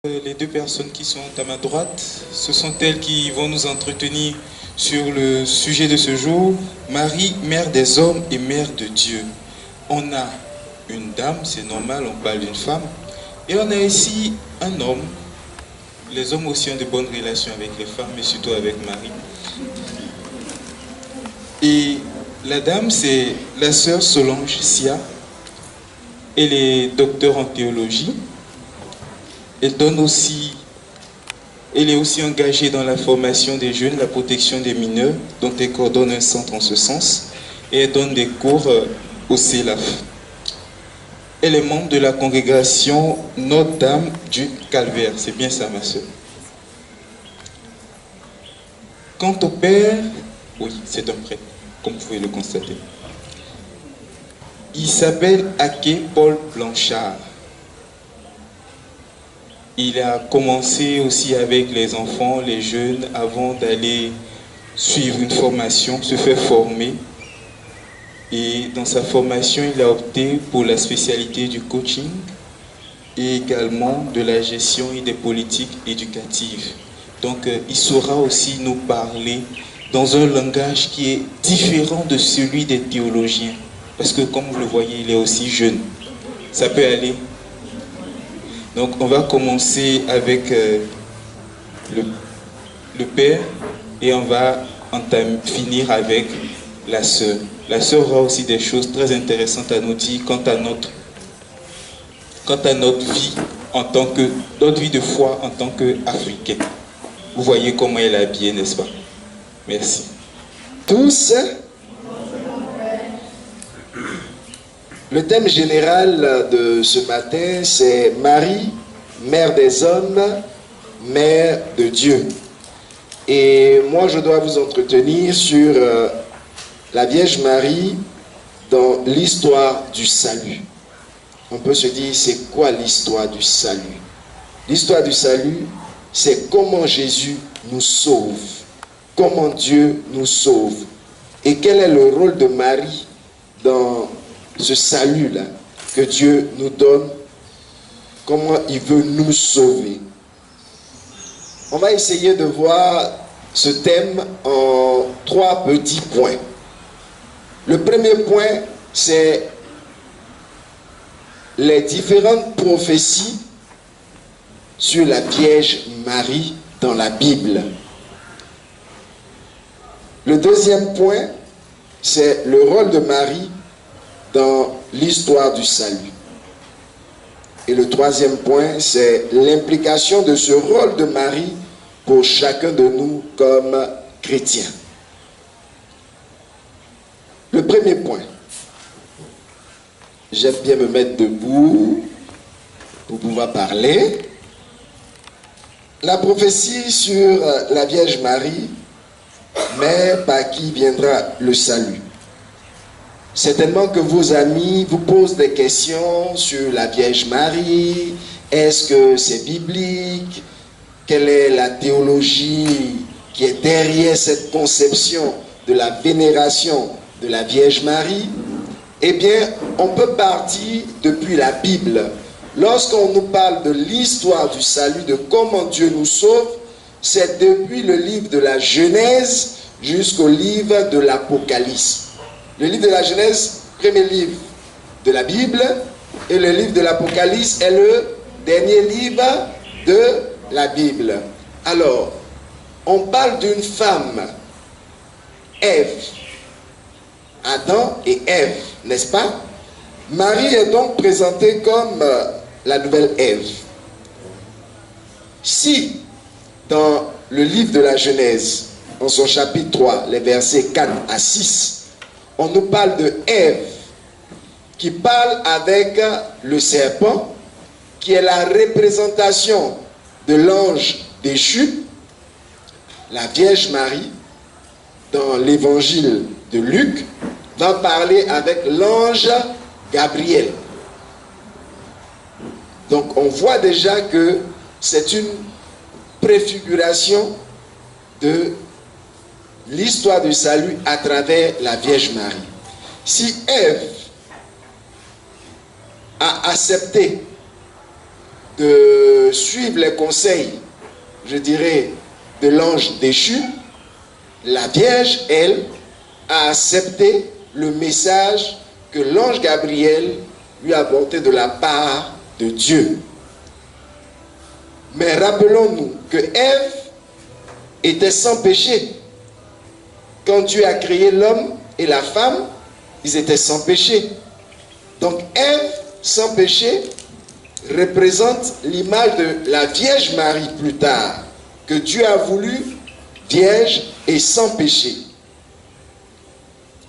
Les deux personnes qui sont à ma droite, ce sont elles qui vont nous entretenir sur le sujet de ce jour, Marie, mère des hommes et mère de Dieu. On a une dame, c'est normal, on parle d'une femme, et on a ici un homme. Les hommes aussi ont de bonnes relations avec les femmes, mais surtout avec Marie. Et la dame, c'est la sœur Solange Sia. Elle est docteure en théologie. Elle est aussi engagée dans la formation des jeunes, la protection des mineurs, dont elle coordonne un centre en ce sens, et elle donne des cours au CELAF. Elle est membre de la congrégation Notre-Dame du Calvaire. C'est bien ça, ma soeur. Quant au père, oui, c'est un prêtre, comme vous pouvez le constater. Il s'appelle Aké Paul Blanchard. Il a commencé aussi avec les enfants, les jeunes, avant d'aller suivre une formation, se faire former. Et dans sa formation, il a opté pour la spécialité du coaching et également de la gestion et des politiques éducatives. Donc, il saura aussi nous parler dans un langage qui est différent de celui des théologiens. Parce que, comme vous le voyez, il est aussi jeune. Ça peut aller. Donc on va commencer avec le père et on va finir avec la sœur. La sœur aura aussi des choses très intéressantes à nous dire quant à notre vie notre vie de foi en tant qu'Africain. Vous voyez comment elle est habillée, n'est-ce pas? Merci. Tous. Le thème général de ce matin, c'est Marie, mère des hommes, mère de Dieu. Et moi, je dois vous entretenir sur la Vierge Marie dans l'histoire du salut. On peut se dire, c'est quoi l'histoire du salut? L'histoire du salut, c'est comment Jésus nous sauve, comment Dieu nous sauve. Et quel est le rôle de Marie dans ce salut-là que Dieu nous donne, comment il veut nous sauver. On va essayer de voir ce thème en 3 petits points. Le premier point, c'est les différentes prophéties sur la Vierge Marie dans la Bible. Le deuxième point, c'est le rôle de Marie dans l'histoire du salut. Et le troisième point, c'est l'implication de ce rôle de Marie pour chacun de nous comme chrétiens. Le premier point, j'aime bien me mettre debout pour pouvoir parler. La prophétie sur la Vierge Marie, mère par qui viendra le salut. Certainement que vos amis vous posent des questions sur la Vierge Marie. Est-ce que c'est biblique? Quelle est la théologie qui est derrière cette conception de la vénération de la Vierge Marie? Eh bien, on peut partir depuis la Bible. Lorsqu'on nous parle de l'histoire du salut, de comment Dieu nous sauve, c'est depuis le livre de la Genèse jusqu'au livre de l'Apocalypse. Le livre de la Genèse, premier livre de la Bible, et le livre de l'Apocalypse est le dernier livre de la Bible. Alors, on parle d'une femme, Ève, Adam et Ève, n'est-ce pas? Marie est donc présentée comme la nouvelle Ève. Si, dans le livre de la Genèse, en son chapitre 3, les versets 4 à 6, on nous parle de Ève qui parle avec le serpent, qui est la représentation de l'ange déchu. La Vierge Marie, dans l'évangile de Luc, va parler avec l'ange Gabriel. Donc on voit déjà que c'est une préfiguration de l'histoire du salut à travers la Vierge Marie. Si Ève a accepté de suivre les conseils, je dirais, de l'ange déchu, la Vierge, elle, a accepté le message que l'ange Gabriel lui a apporté de la part de Dieu. Mais rappelons-nous que Ève était sans péché. Quand Dieu a créé l'homme et la femme, ils étaient sans péché. Donc Ève, sans péché, représente l'image de la Vierge Marie plus tard, que Dieu a voulu vierge et sans péché.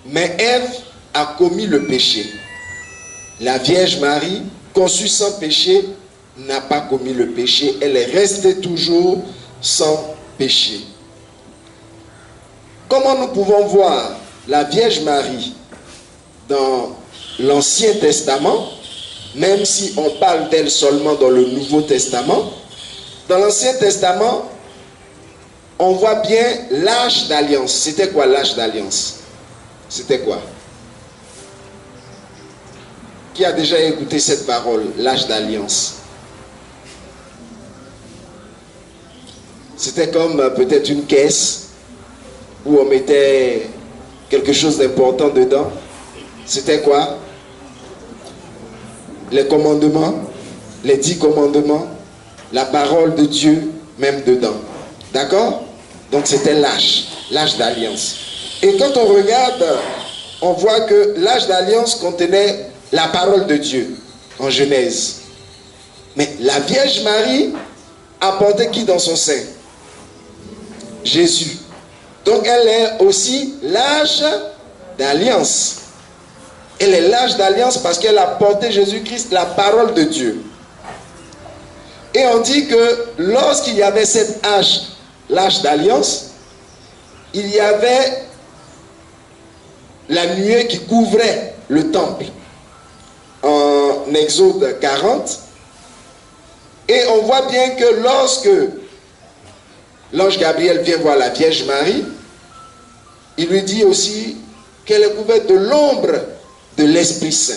Mais Ève a commis le péché. La Vierge Marie, conçue sans péché, n'a pas commis le péché. Elle est restée toujours sans péché. Comment nous pouvons voir la Vierge Marie dans l'Ancien Testament, même si on parle d'elle seulement dans le Nouveau Testament? Dans l'Ancien Testament, on voit bien l'Arche d'Alliance. C'était quoi l'Arche d'Alliance? C'était quoi? Qui a déjà écouté cette parole, l'Arche d'Alliance? C'était comme peut-être une caisse où on mettait quelque chose d'important dedans. C'était quoi? Les commandements, les 10 commandements, la parole de Dieu même dedans. D'accord? Donc c'était l'Arche d'Alliance. Et quand on regarde, on voit que l'Arche d'Alliance contenait la parole de Dieu en Genèse. Mais la Vierge Marie a porté qui dans son sein? Jésus. Donc elle est aussi l'Arche d'Alliance. Elle est l'Arche d'Alliance parce qu'elle a porté Jésus-Christ, la parole de Dieu. Et on dit que lorsqu'il y avait cette arche, l'Arche d'Alliance, il y avait la nuée qui couvrait le temple. En Exode 40. Et on voit bien que lorsque l'ange Gabriel vient voir la Vierge Marie, il lui dit aussi qu'elle est couverte de l'ombre de l'Esprit Saint.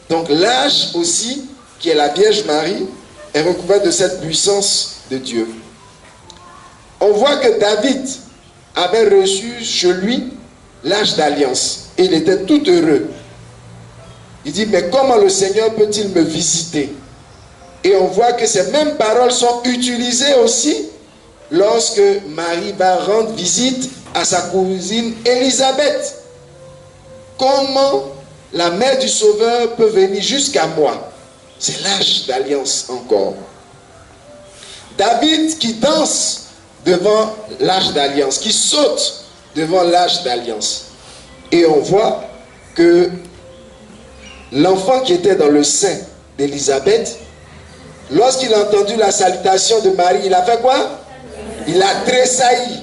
Donc l'arche aussi, qui est la Vierge Marie, est recouverte de cette puissance de Dieu. On voit que David avait reçu chez lui l'Arche d'Alliance. Et il était tout heureux. Il dit, mais comment le Seigneur peut-il me visiter? Et on voit que ces mêmes paroles sont utilisées aussi lorsque Marie va rendre visite à sa cousine Élisabeth. Comment la mère du Sauveur peut venir jusqu'à moi? C'est l'Arche d'Alliance encore. David qui danse devant l'Arche d'Alliance, qui saute devant l'Arche d'Alliance. Et on voit que l'enfant qui était dans le sein d'Élisabeth, lorsqu'il a entendu la salutation de Marie, il a fait quoi? Il a tressailli.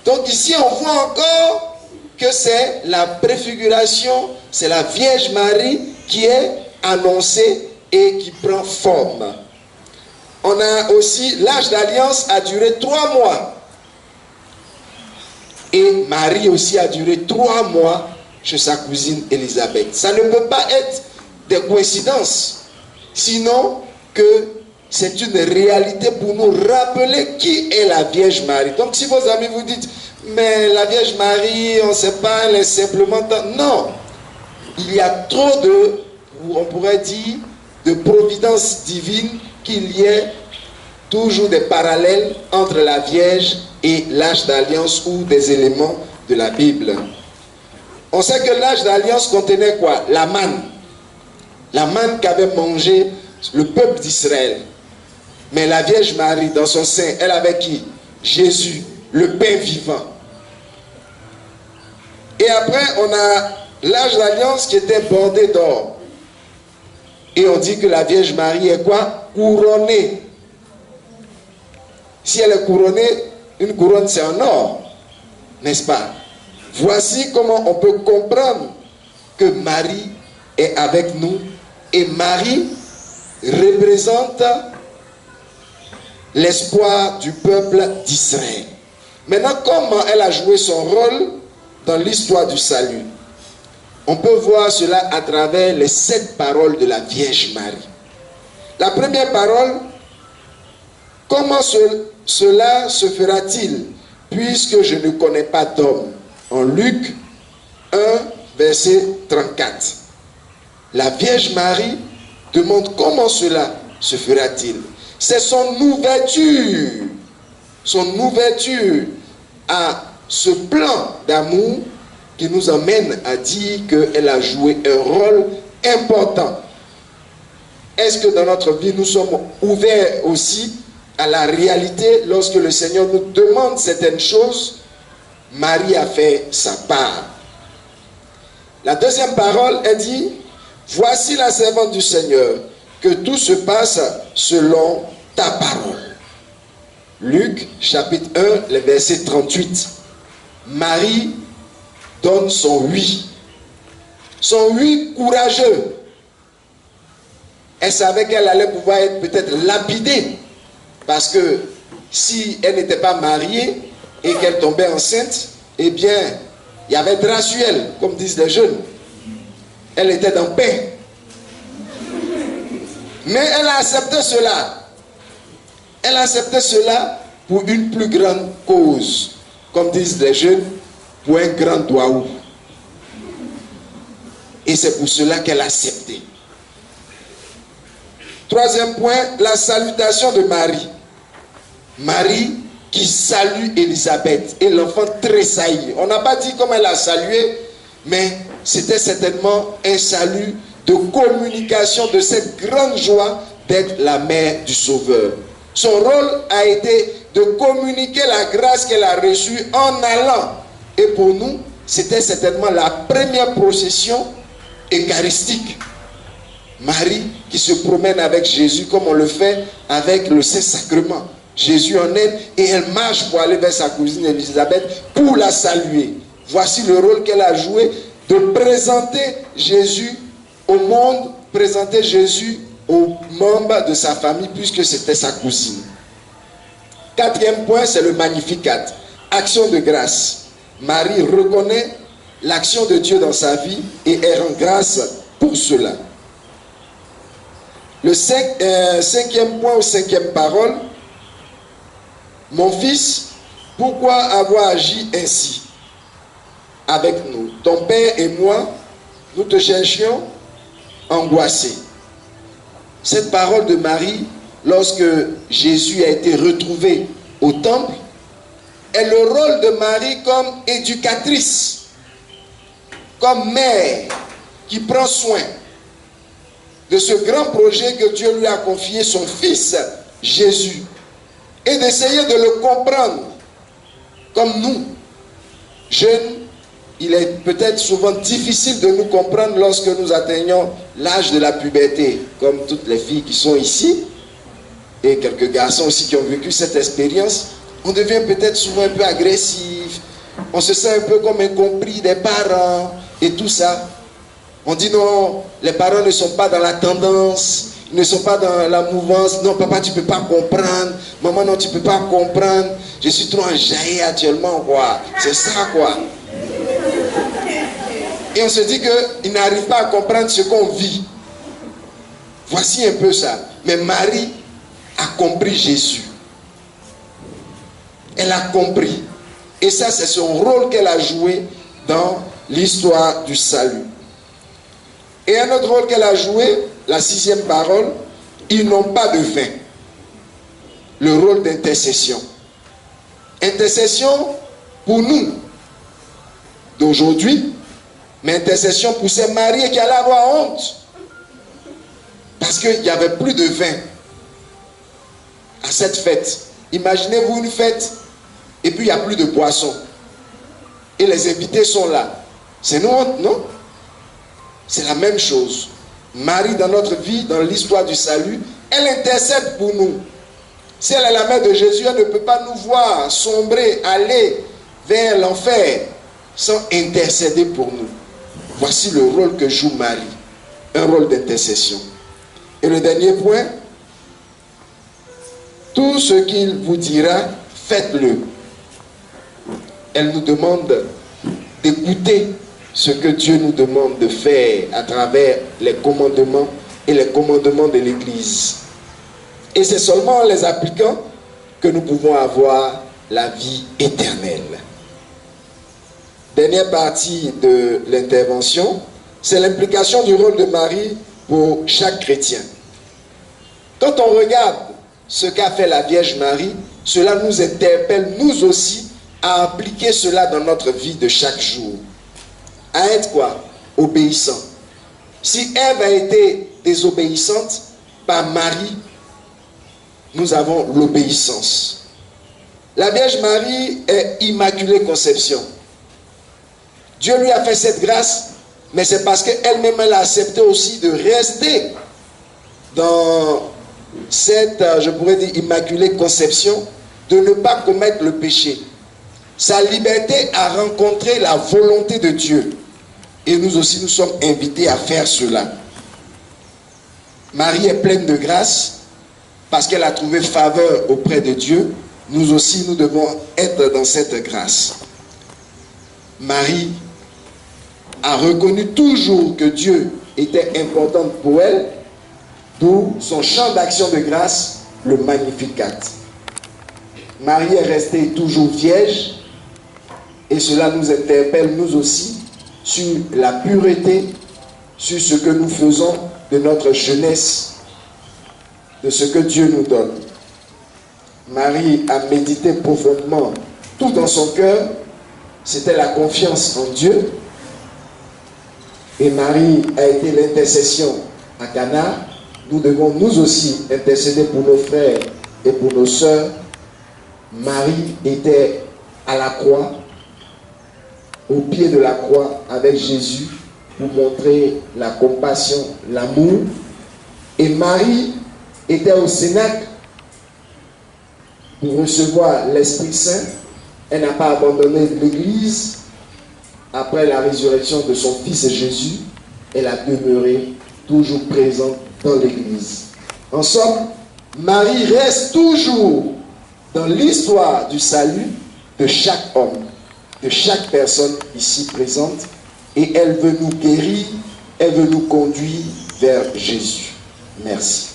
Donc ici on voit encore que c'est la préfiguration, c'est la Vierge Marie qui est annoncée et qui prend forme. On a aussi, l'Arche d'Alliance a duré 3 mois. Et Marie aussi a duré 3 mois chez sa cousine Élisabeth. Ça ne peut pas être des coïncidences, sinon que c'est une réalité pour nous rappeler qui est la Vierge Marie. Donc si vos amis vous disent, mais la Vierge Marie, on ne sait pas, elle est simplement... Non, il y a trop de, on pourrait dire, de providence divine, qu'il y ait toujours des parallèles entre la Vierge et l'Arche d'Alliance ou des éléments de la Bible. On sait que l'Arche d'Alliance contenait quoi? La manne. La manne qu'avait mangé le peuple d'Israël. Mais la Vierge Marie, dans son sein, elle avait qui? Jésus, le pain vivant. Et après, on a l'Arche d'Alliance qui était bordée d'or. Et on dit que la Vierge Marie est quoi? Couronnée. Si elle est couronnée, une couronne c'est en or, n'est-ce pas? Voici comment on peut comprendre que Marie est avec nous. Et Marie représente l'espoir du peuple d'Israël. Maintenant, comment elle a joué son rôle dans l'histoire du salut? On peut voir cela à travers les 7 paroles de la Vierge Marie. La première parole, comment cela se fera-t-il, puisque je ne connais pas d'homme? En Luc 1, verset 34. La Vierge Marie demande comment cela se fera-t-il. C'est son ouverture à ce plan d'amour qui nous amène à dire qu'elle a joué un rôle important. Est-ce que dans notre vie, nous sommes ouverts aussi à la réalité lorsque le Seigneur nous demande certaines choses? Marie a fait sa part. La deuxième parole, elle dit, voici la servante du Seigneur, que tout se passe selon ta parole. Luc chapitre 1, le verset 38. Marie donne son oui. Son oui courageux. Elle savait qu'elle allait pouvoir être peut-être lapidée. Parce que si elle n'était pas mariée et qu'elle tombait enceinte, eh bien, il y avait drap sur elle, comme disent les jeunes. Elle était dans paix. Mais elle a accepté cela. Elle a accepté cela pour une plus grande cause. Comme disent les jeunes, pour un grand doigt. Et c'est pour cela qu'elle a accepté. Troisième point, la salutation de Marie. Marie qui salue Élisabeth et l'enfant tressaillit. On n'a pas dit comment elle a salué, mais c'était certainement un salut de communication de cette grande joie d'être la mère du Sauveur. Son rôle a été de communiquer la grâce qu'elle a reçue en allant. Et pour nous, c'était certainement la première procession eucharistique. Marie qui se promène avec Jésus comme on le fait avec le Saint-Sacrement. Jésus en aide et elle marche pour aller vers sa cousine Élisabeth pour la saluer. Voici le rôle qu'elle a joué de présenter Jésus au monde, présenter Jésus aux membres de sa famille puisque c'était sa cousine. Quatrième point, c'est le Magnificat. Action de grâce. Marie reconnaît l'action de Dieu dans sa vie et elle rend grâce pour cela. Le cinquième point ou cinquième parole. Mon fils, pourquoi avoir agi ainsi avec nous? Ton père et moi, nous te cherchions angoissés. Cette parole de Marie, lorsque Jésus a été retrouvé au temple, est le rôle de Marie comme éducatrice, comme mère qui prend soin de ce grand projet que Dieu lui a confié, son fils Jésus, et d'essayer de le comprendre comme nous, jeunes. Il est peut-être souvent difficile de nous comprendre lorsque nous atteignons l'âge de la puberté, comme toutes les filles qui sont ici, et quelques garçons aussi qui ont vécu cette expérience. On devient peut-être souvent un peu agressif, on se sent un peu comme incompris des parents et tout ça. On dit non, les parents ne sont pas dans la tendance, ils ne sont pas dans la mouvance. Non, papa, tu ne peux pas comprendre. Maman, non, tu ne peux pas comprendre. Je suis trop enjaillé actuellement, quoi. C'est ça, quoi. Et on se dit qu'ils n'arrivent pas à comprendre ce qu'on vit. Voici un peu ça. Mais Marie a compris Jésus. Elle a compris. Et ça, c'est son rôle qu'elle a joué dans l'histoire du salut. Et un autre rôle qu'elle a joué, la sixième parole, ils n'ont pas de vin. Le rôle d'intercession. Intercession pour nous d'aujourd'hui, mais intercession pour ces mariés qui allaient avoir honte. Parce qu'il n'y avait plus de vin à cette fête. Imaginez-vous une fête et puis il n'y a plus de boisson. Et les invités sont là. C'est nous honte, non? C'est la même chose. Marie, dans notre vie, dans l'histoire du salut, elle intercède pour nous. Si elle est la mère de Jésus, elle ne peut pas nous voir sombrer, aller vers l'enfer sans intercéder pour nous. Voici le rôle que joue Marie. Un rôle d'intercession. Et le dernier point, tout ce qu'il vous dira, faites-le. Elle nous demande d'écouter ce que Dieu nous demande de faire à travers les commandements et les commandements de l'Église. Et c'est seulement en les appliquant que nous pouvons avoir la vie éternelle. Dernière partie de l'intervention, c'est l'implication du rôle de Marie pour chaque chrétien. Quand on regarde ce qu'a fait la Vierge Marie, cela nous interpelle, nous aussi, à appliquer cela dans notre vie de chaque jour. À être quoi? Obéissant. Si Ève a été désobéissante, par Marie, nous avons l'obéissance. La Vierge Marie est Immaculée Conception. Dieu lui a fait cette grâce, mais c'est parce qu'elle-même elle a accepté aussi de rester dans cette, je pourrais dire, Immaculée Conception, de ne pas commettre le péché. Sa liberté a rencontré la volonté de Dieu. Et nous aussi, nous sommes invités à faire cela. Marie est pleine de grâce parce qu'elle a trouvé faveur auprès de Dieu. Nous aussi, nous devons être dans cette grâce. Marie a reconnu toujours que Dieu était important pour elle, d'où son champ d'action de grâce, le Magnificat. Marie est restée toujours vierge et cela nous interpelle nous aussi sur la pureté, sur ce que nous faisons de notre jeunesse, de ce que Dieu nous donne. Marie a médité profondément tout dans son cœur, c'était la confiance en Dieu. Et Marie a été l'intercession à Cana. Nous devons nous aussi intercéder pour nos frères et pour nos sœurs. Marie était à la croix, au pied de la croix avec Jésus, pour montrer la compassion, l'amour. Et Marie était au Cénacle pour recevoir l'Esprit Saint. Elle n'a pas abandonné l'Église. Après la résurrection de son Fils Jésus, elle a demeuré toujours présente dans l'Église. En somme, Marie reste toujours dans l'histoire du salut de chaque homme, de chaque personne ici présente, et elle veut nous guérir, elle veut nous conduire vers Jésus. Merci.